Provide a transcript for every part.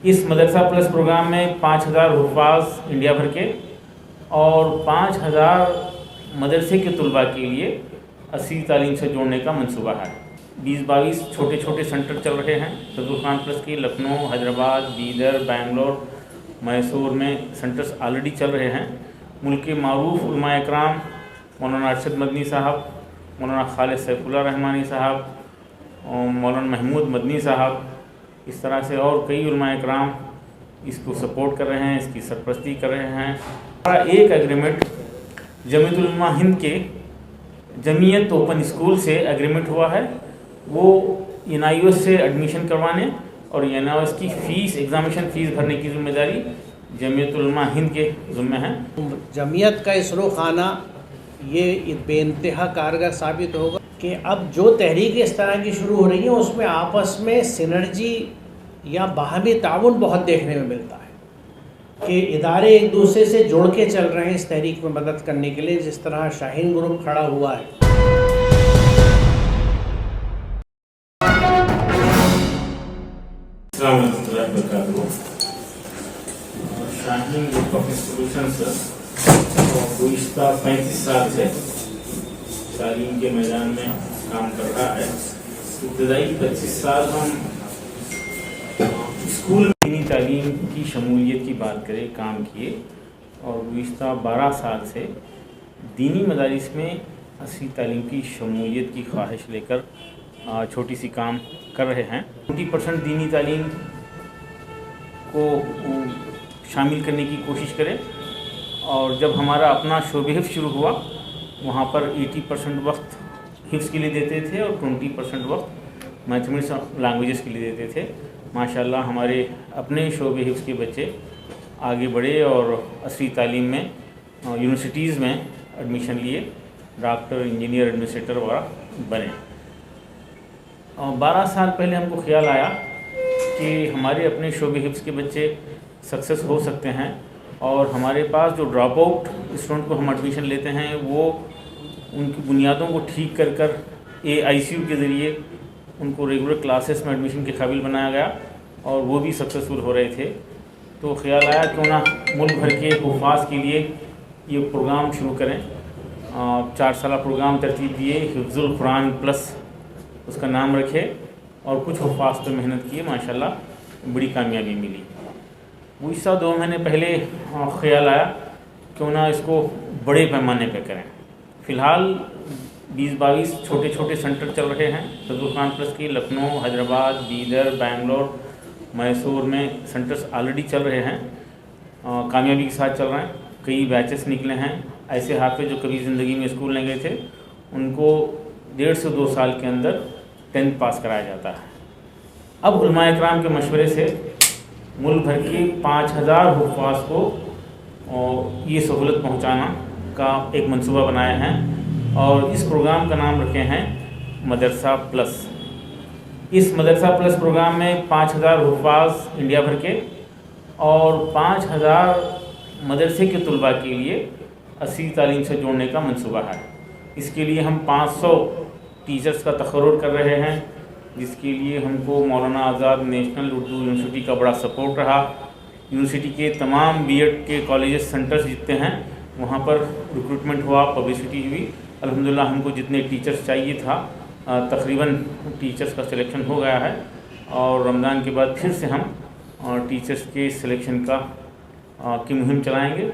اس مدرسہ plus programme میں 5000 حفاظ India بھر کے اور 5000 مدرسے کے طلباء کے لیے عصری تعلیم سے جوڑنے کا منصوبہ ہے۔ 20-22 چھوٹے چھوٹے سینٹر چل رہے ہیں فضل خان پلس کی، لکھنؤ، حیدرآباد، بیدر، بنگلور، میسور میں سینٹرز آلریڈی چل رہے ہیں۔ ملک کے معروف علماء اکرام مولانا ارشد مدنی صاحب، مولانا خالد سیف اللہ رحمانی صاحب، مولانا محمود مدنی صاحب، اس طرح سے اور کئی علماء اکرام اس کو سپورٹ کر رہے ہیں، اس کی سرپرستی کر رہے ہیں۔ ایک ایگریمنٹ جمعیت العلماء ہند کے جمعیت اوپن اسکول سے ایگریمنٹ ہوا ہے، وہ NIOS سے ایڈمیشن کروانے اور NIOS کی فیس، ایگزامینیشن فیس بھرنے کی ذمہ داری جمعیت العلماء ہند کے ذمہ ہے۔ جمعیت کا اس رخانہ یہ بے انتہا کارگر ثابت ہوگا کہ اب جو تحریک اس طرح کی شروع ہو رہی ہیں اس میں آپس میں سینرجی یا باہمی تعاون بہت دیکھنے میں ملتا ہے کہ ادارے ایک دوسرے سے جڑ کے چل رہے ہیں اس تحریک میں مدد کرنے کے لیے، جس طرح شاہین گروپ کھڑا ہوا ہے۔ السلام علیکم ورحمۃ اللہ وبرکاتہ۔ شاہین گروپ آف انسٹیٹیوشنز گزشتہ 35 سال سے تعلیم کے میدان میں کام کر رہا ہے۔ ابتدائی 25 سال ہم اسکول میں دینی تعلیم کی شمولیت کی بات کریں کام کیے، اور گزشتہ 12 سال سے دینی مدارس میں عصری تعلیم کی شمولیت کی خواہش لے کر چھوٹی سی کام کر رہے ہیں۔ 20% دینی تعلیم کو شامل کرنے کی کوشش کریں، اور جب ہمارا اپنا شعبہ حفظ شروع ہوا وہاں پر 80% وقت حفظ کے لیے دیتے تھے اور 20% وقت میتھمیٹکس اور لینگویجز کے لیے دیتے تھے۔ ماشاءاللہ ہمارے اپنے شعبہ حفظ کے بچے آگے بڑھے اور عصری تعلیم میں یونیورسٹیز میں ایڈمیشن لیے، ڈاکٹر، انجینئر، ایڈمنسٹریٹر وغیرہ بنے۔ 12 سال پہلے ہم کو خیال آیا کہ ہمارے اپنے شعبہ حفظ کے بچے سکسیس ہو سکتے ہیں، اور ہمارے پاس جو ڈراپ آؤٹ اسٹوڈنٹ کو ہم ایڈمیشن لیتے ہیں وہ ان کی بنیادوں کو ٹھیک کر کر AICU کے ذریعے ان کو ریگولر کلاسز میں ایڈمیشن کے قابل بنایا گیا، اور وہ بھی سکسیسفل ہو رہے تھے۔ تو خیال آیا کیوں نہ ملک بھر کے حفاظ کے لیے یہ پروگرام شروع کریں۔ 4 سالہ پروگرام ترتیب دیے، حفظ القرآن پلس اس کا نام رکھے، اور کچھ حفاظ پہ محنت کیے، ماشاءاللہ بڑی کامیابی ملی۔ گزشتہ 2 مہینے پہلے خیال آیا کیوں نہ اس کو بڑے پیمانے پہ کریں۔ فی الحال 20-22 چھوٹے چھوٹے سینٹر چل رہے ہیں فضل خان پلس کی، لکھنؤ، حیدرآباد، بیدر، بنگلور، میسور میں سینٹرز آلریڈی چل رہے ہیں، کامیابی کے ساتھ چل رہے ہیں۔ کئی بیچز نکلے ہیں، ایسے حافظ جو کبھی زندگی میں اسکول نہیں گئے تھے ان کو 1.5 سے 2 سال کے اندر 10th پاس کرایا جاتا ہے۔ اب علماء اکرام کے مشورے سے ملک بھر کے 5000 حفاظ کو یہ سہولت پہنچانا کا ایک منصوبہ بنایا ہے، اور اس پروگرام کا نام رکھے ہیں مدرسہ پلس۔ اس مدرسہ پلس پروگرام میں 5000 حفاظ انڈیا بھر کے اور 5000 مدرسے کے طلباء کے لیے عصری تعلیم سے جوڑنے کا منصوبہ ہے۔ اس کے لیے ہم 500 ٹیچرز کا تقرر کر رہے ہیں، جس کے لیے ہم کو مولانا آزاد نیشنل اردو یونیورسٹی کا بڑا سپورٹ رہا۔ یونیورسٹی کے تمام BEd کے کالجز سینٹرز جتنے ہیں وہاں پر ریکروٹمنٹ ہوا، پبلسٹی ہوئی۔ الحمدللہ ہم کو جتنے ٹیچرز چاہیے تھا تقریباً ٹیچرز کا سلیکشن ہو گیا ہے، اور رمضان کے بعد پھر سے ہم ٹیچرز کے سلیکشن کی مہم چلائیں گے۔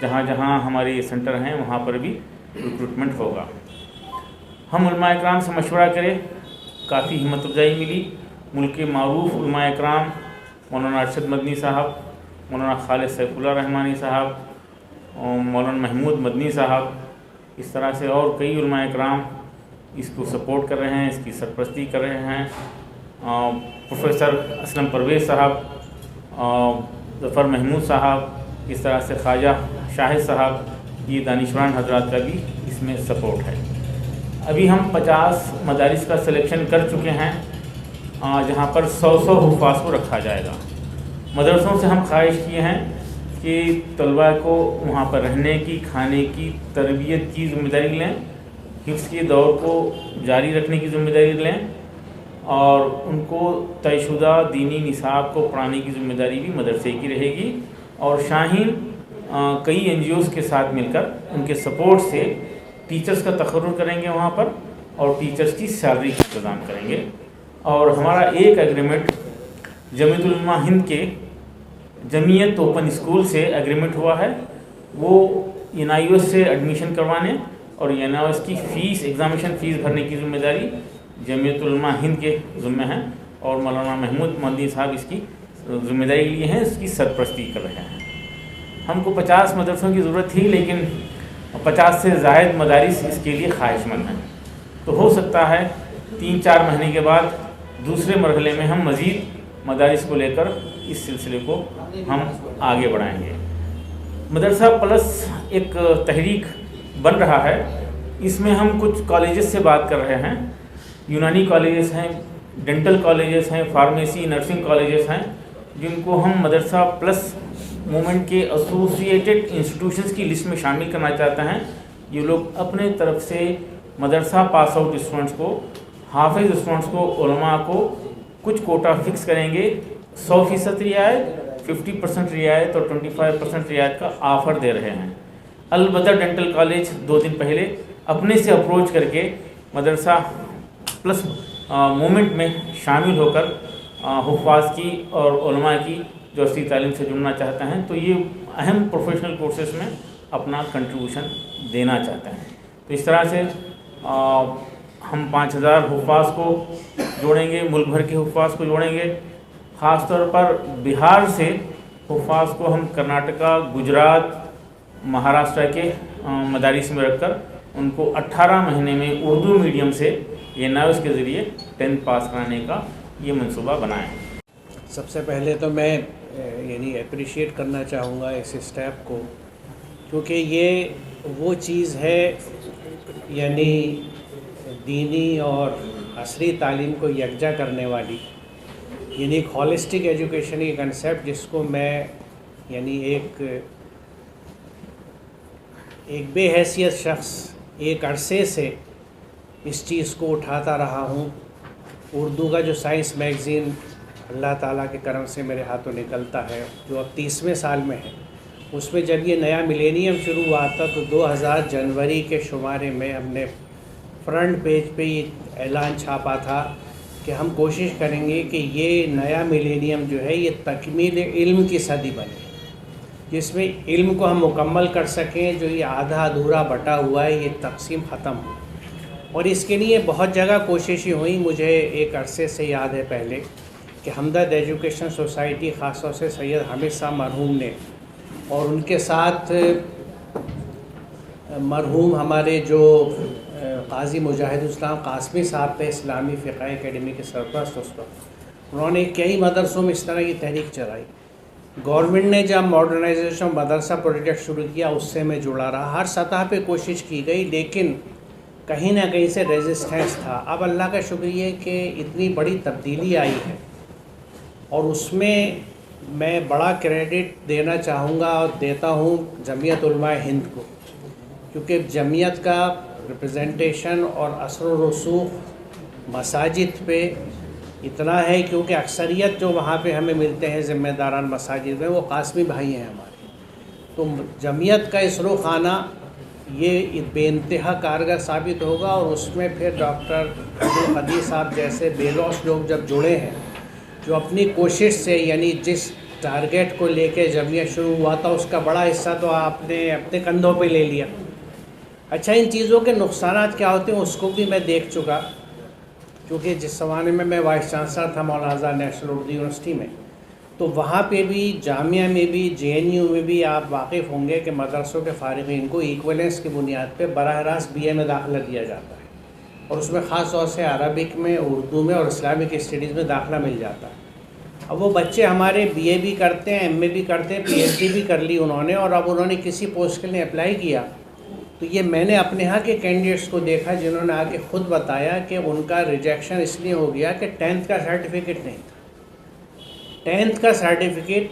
جہاں جہاں ہمارے یہ سینٹر ہیں وہاں پر بھی ریکروٹمنٹ ہوگا۔ ہم علماء اکرام سے مشورہ کریں، کافی ہمت افزائی ملی۔ ملک کے معروف علماء اکرام مولانا ارشد مدنی صاحب، مولانا خالد سیف اللہ رحمانی صاحب، مولانا محمود مدنی صاحب، اس طرح سے اور کئی علماء اکرام اس کو سپورٹ کر رہے ہیں، اس کی سرپرستی کر رہے ہیں۔ پروفیسر اسلم پرویز صاحب، ظفر محمود صاحب، اس طرح سے خواجہ شاہد صاحب، یہ دانشوران حضرات کا بھی اس میں سپورٹ ہے۔ ابھی ہم 50 مدارس کا سلیکشن کر چکے ہیں، جہاں پر 100 حفاظ کو رکھا جائے گا۔ مدرسوں سے ہم خواہش کیے ہیں کہ طلباء کو وہاں پر رہنے کی، کھانے کی، تربیت کی ذمہ داری لیں، حفظ کے دور کو جاری رکھنے کی ذمہ داری لیں، اور ان کو طے شدہ دینی نصاب کو پڑھانے کی ذمہ داری بھی مدرسے کی رہے گی، اور شاہین کئی NGOs کے ساتھ مل کر ان کے سپورٹ سے ٹیچرز کا تقرر کریں گے وہاں پر، اور ٹیچرز کی سیلری کا انتظام کریں گے۔ اور ہمارا ایک ایگریمنٹ جمعیت علماء ہند کے جمعیت اوپن اسکول سے ایگریمنٹ ہوا ہے، وہ NIOS سے ایڈمیشن کروانے اور NIOS کی فیس ایگزامینیشن فیس بھرنے کی ذمہ داری جمعیت علماء ہند کے ذمہ ہیں، اور مولانا محمود مدنی صاحب اس کی ذمہ داری لیے ہیں، اس کی سرپرستی کر رہے ہیں۔ ہم کو 50 مدرسوں کی ضرورت تھی، لیکن 50 سے زائد مدارس اس کے لیے خواہش مند ہیں، تو ہو سکتا ہے 3-4 مہینے کے بعد دوسرے مرحلے میں ہم مزید مدارس کو لے کر اس سلسلے کو ہم آگے بڑھائیں گے۔ مدرسہ پلس ایک تحریک بن رہا ہے، اس میں ہم کچھ کالجز سے بات کر رہے ہیں، یونانی کالجز ہیں، ڈینٹل کالجز ہیں، فارمیسی نرسنگ کالجز ہیں، جن کو ہم مدرسہ پلس موومنٹ کے ایسوسیٹڈ انسٹیٹیوشنز کی لسٹ میں شامل کرنا چاہتے ہیں۔ یہ لوگ اپنے طرف سے مدرسہ پاس آؤٹ اسٹوڈنٹس کو، حافظ اسٹوڈنٹس کو، علماء کو کچھ کوٹا فکس کریں گے، 100% رعایت، 50% رعایت اور 25% رعایت کا آفر دے رہے ہیں۔ البتہ ڈینٹل کالج 2 دن پہلے اپنے سے اپروچ کر کے مدرسہ پلس موومنٹ میں شامل ہو کر حفاظ کی اور علماء کی جو اصلی تعلیم سے جڑنا چاہتے ہیں، تو یہ اہم پروفیشنل کورسز میں اپنا کنٹریبیوشن دینا چاہتے ہیں۔ تو اس طرح سے ہم 5000 حفاظ کو جوڑیں گے، ملک بھر کے حفاظ کو جوڑیں گے۔ خاص طور پر بہار سے حفاظ کو ہم کرناٹکا، گجرات، مہاراشٹر کے مدارس میں رکھ کر ان کو 18 مہینے میں اردو میڈیم سے NIOS کے ذریعے 10th پاس کرانے کا یہ منصوبہ بنائیں۔ سب سے پہلے تو میں اپریشیٹ کرنا چاہوں گا اس اسٹیپ کو، کیونکہ یہ وہ چیز ہے دینی اور عصری تعلیم کو یکجا کرنے والی، ایک ہولسٹک ایجوکیشن کی کنسیپٹ، جس کو میں ایک بے حیثیت شخص ایک عرصے سے اس چیز کو اٹھاتا رہا ہوں۔ اردو کا جو سائنس میگزین اللہ تعالیٰ کے کرم سے میرے ہاتھوں نکلتا ہے، جو اب 30ویں سال میں ہے، اس میں جب یہ نیا ملینیم شروع ہوا تھا تو 2000 جنوری کے شمارے میں ہم نے فرنٹ پیج پہ یہ اعلان چھاپا تھا کہ ہم کوشش کریں گے کہ یہ نیا ملینیم جو ہے یہ تکمیل علم کی صدی بنے، جس میں علم کو ہم مکمل کر سکیں، جو یہ آدھا ادھورا بٹا ہوا ہے یہ تقسیم ختم ہو۔ اور اس کے لیے بہت جگہ کوششیں ہوئیں۔ مجھے ایک عرصے سے یاد ہے پہلے کہ ہمدرد ایجوکیشن سوسائٹی، خاص طور سے سید حامد صاحب مرحوم نے، اور ان کے ساتھ مرحوم ہمارے جو قاضی مجاہد اسلام قاسمی صاحب تھے، اسلامی فقہ اکیڈمی کے سرپرست اس وقت، انہوں نے کئی مدرسوں میں اس طرح کی تحریک چلائی۔ گورنمنٹ نے جب ماڈرنائزیشن مدرسہ پروجیکٹ شروع کیا، اس سے میں جڑا رہا، ہر سطح پہ کوشش کی گئی، لیکن کہیں نہ کہیں سے ریزسٹنس تھا۔ اب اللہ کا شکریہ کہ اتنی بڑی تبدیلی آئی ہے، اور اس میں بڑا کریڈٹ دینا چاہوں گا اور دیتا ہوں جمعیت علماء ہند کو، کیونکہ جمعیت کا ریپرزنٹیشن اور اثر و رسوخ مساجد پہ اتنا ہے، کیونکہ اکثریت جو وہاں پہ ہمیں ملتے ہیں ذمہ داران مساجد میں، وہ قاسمی بھائی ہیں ہمارے۔ تو جمعیت کا اس رخانہ یہ بے انتہا کارگر ثابت ہوگا، اور اس میں پھر ڈاکٹر عبدالقدیر صاحب جیسے بے لوث لوگ جب جڑے ہیں، جو اپنی کوشش سے جس ٹارگیٹ کو لے کے جمعیت شروع ہوا تھا، اس کا بڑا حصہ تو آپ نے اپنے کندھوں پہ لے لیا۔ اچھا، ان چیزوں کے نقصانات کیا ہوتے ہیں اس کو بھی میں دیکھ چکا، کیونکہ جس زمانے میں میں وائس چانسلر تھا مولانا آزاد نیشنل اردو یونیورسٹی میں، تو وہاں پہ بھی، جامعہ میں بھی، JNU میں بھی آپ واقف ہوں گے کہ مدرسوں کے فارغین کو ایکویلنس کی بنیاد پہ براہ راست BA میں داخلہ دیا جاتا ہے، اور اس میں خاص طور سے عربک میں، اردو میں اور اسلامک اسٹڈیز میں داخلہ مل جاتا ہے۔ اب وہ بچے ہمارے BA بھی کرتے ہیں، MA بھی کرتے ہیں، PhD بھی کر لی انہوں نے، اور اب انہوں نے کسی پوسٹ کے لیے اپلائی کیا، تو یہ میں نے اپنے ہاں کے کینڈیڈیٹس کو دیکھا جنہوں نے آ کے خود بتایا کہ ان کا ریجیکشن اس لیے ہو گیا کہ 10th کا سرٹیفکیٹ نہیں تھا۔ 10th کا سرٹیفکیٹ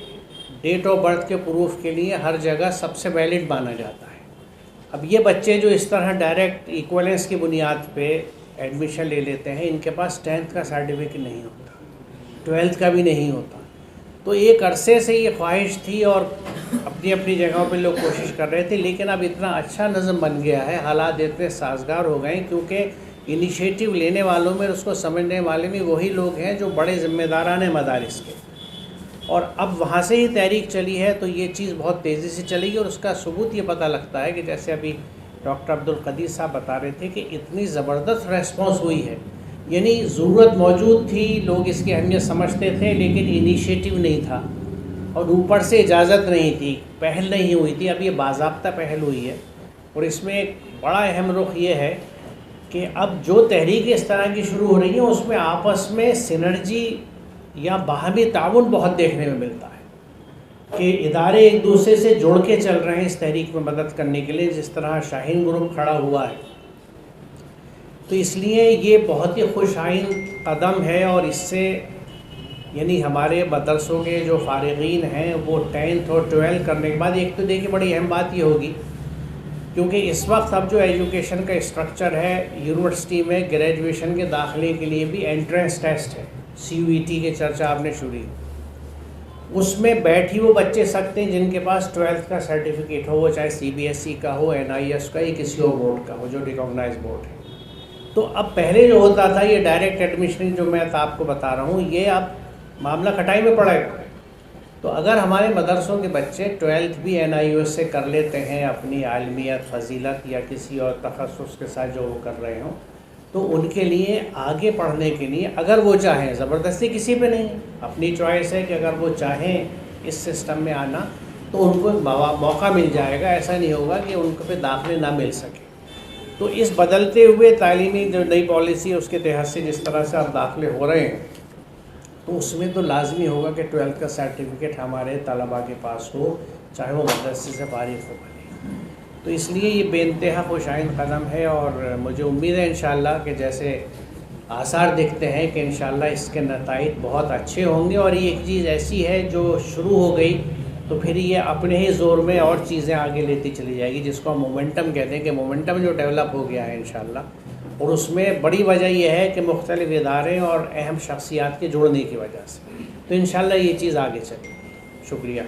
ڈیٹ آف برتھ کے پروف کے لیے ہر جگہ سب سے ویلڈ مانا جاتا ہے۔ اب یہ بچے جو اس طرح ڈائریکٹ ایکویلنس کی بنیاد پہ ایڈمیشن لے لیتے ہیں، ان کے پاس 10th کا سرٹیفکیٹ نہیں ہوتا، 12th کا بھی نہیں ہوتا. تو ایک عرصے سے یہ خواہش تھی اور اپنی اپنی جگہوں پہ لوگ کوشش کر رہے تھے، لیکن اب اتنا اچھا نظم بن گیا ہے، حالات اتنے سازگار ہو گئے ہیں کیونکہ انیشیٹو لینے والوں میں، اس کو سمجھنے والے میں وہی لوگ ہیں جو بڑے ذمہ داران ہیں مدارس کے، اور اب وہاں سے ہی تحریک چلی ہے. تو یہ چیز بہت تیزی سے چلے گی، اور اس کا ثبوت یہ پتہ لگتا ہے کہ جیسے ابھی ڈاکٹر عبدالقدیر صاحب بتا رہے تھے کہ اتنی زبردست ریسپانس ہوئی ہے. یعنی ضرورت موجود تھی، لوگ اس کی اہمیت سمجھتے تھے، لیکن انیشیٹو نہیں تھا، اور اوپر سے اجازت نہیں تھی، پہل نہیں ہوئی تھی. اب یہ باضابطہ پہل ہوئی ہے، اور اس میں ایک بڑا اہم رخ یہ ہے کہ اب جو تحریکیں اس طرح کی شروع ہو رہی ہیں اس میں آپس میں سینرجی یا باہمی تعاون بہت دیکھنے میں ملتا ہے کہ ادارے ایک دوسرے سے جوڑ کے چل رہے ہیں اس تحریک میں مدد کرنے کے لیے، جس طرح شاہین گروپ کھڑا ہوا ہے. تو اس لیے یہ بہت ہی خوش آئند قدم ہے، اور اس سے یعنی ہمارے مدرسوں کے جو فارغین ہیں وہ 10th اور 12th کرنے کے بعد، ایک تو دیکھیے بڑی اہم بات یہ ہوگی کیونکہ اس وقت اب جو ایجوکیشن کا اسٹرکچر ہے یونیورسٹی میں، گریجویشن کے داخلے کے لیے بھی انٹرنس ٹیسٹ ہے، CUET کی چرچا آپ نے شروع، اس میں بیٹھ ہی وہ بچے سکتے ہیں جن کے پاس 12th کا سرٹیفکیٹ ہو، وہ چاہے CBSE کا ہو، NIS کا یا کسی اور بورڈ کا ہو جو ریکگنائز بورڈ ہے. تو اب پہلے جو ہوتا تھا یہ ڈائریکٹ ایڈمیشن جو میں آپ کو بتا رہا ہوں، یہ اب معاملہ کھٹائی میں پڑے گا. تو اگر ہمارے مدرسوں کے بچے 12th بھی NIOS سے کر لیتے ہیں اپنی عالمیت، فضیلت یا کسی اور تخصص کے ساتھ جو وہ کر رہے ہوں، تو ان کے لیے آگے پڑھنے کے لیے اگر وہ چاہیں، زبردستی کسی پہ نہیں، اپنی چوائس ہے کہ اگر وہ چاہیں اس سسٹم میں آنا تو ان کو موقع مل جائے گا. ایسا نہیں ہوگا کہ ان کو پہ داخلے نہ مل سکے. تو اس بدلتے ہوئے تعلیمی جو نئی پالیسی ہے اس کے تحت سے جس طرح سے اب داخلے ہو رہے ہیں، تو اس میں تو لازمی ہوگا کہ 12th کا سرٹیفکیٹ ہمارے طلباء کے پاس ہو، چاہے وہ مدرسے سے فارغ ہو بنے. تو اس لیے یہ بے انتہا خوش آئند قدم ہے، اور مجھے امید ہے انشاءاللہ کہ جیسے آثار دکھتے ہیں کہ انشاءاللہ اس کے نتائج بہت اچھے ہوں گے. اور یہ ایک چیز ایسی ہے جو شروع ہو گئی تو پھر یہ اپنے ہی زور میں اور چیزیں آگے لیتی چلی جائے گی، جس کو ہم مومنٹم کہتے ہیں کہ مومنٹم جو ڈیولپ ہو گیا ہے انشاءاللہ. اور اس میں بڑی وجہ یہ ہے کہ مختلف ادارے اور اہم شخصیات کے جوڑنے کی وجہ سے، تو انشاءاللہ یہ چیز آگے چلے گی. شکریہ.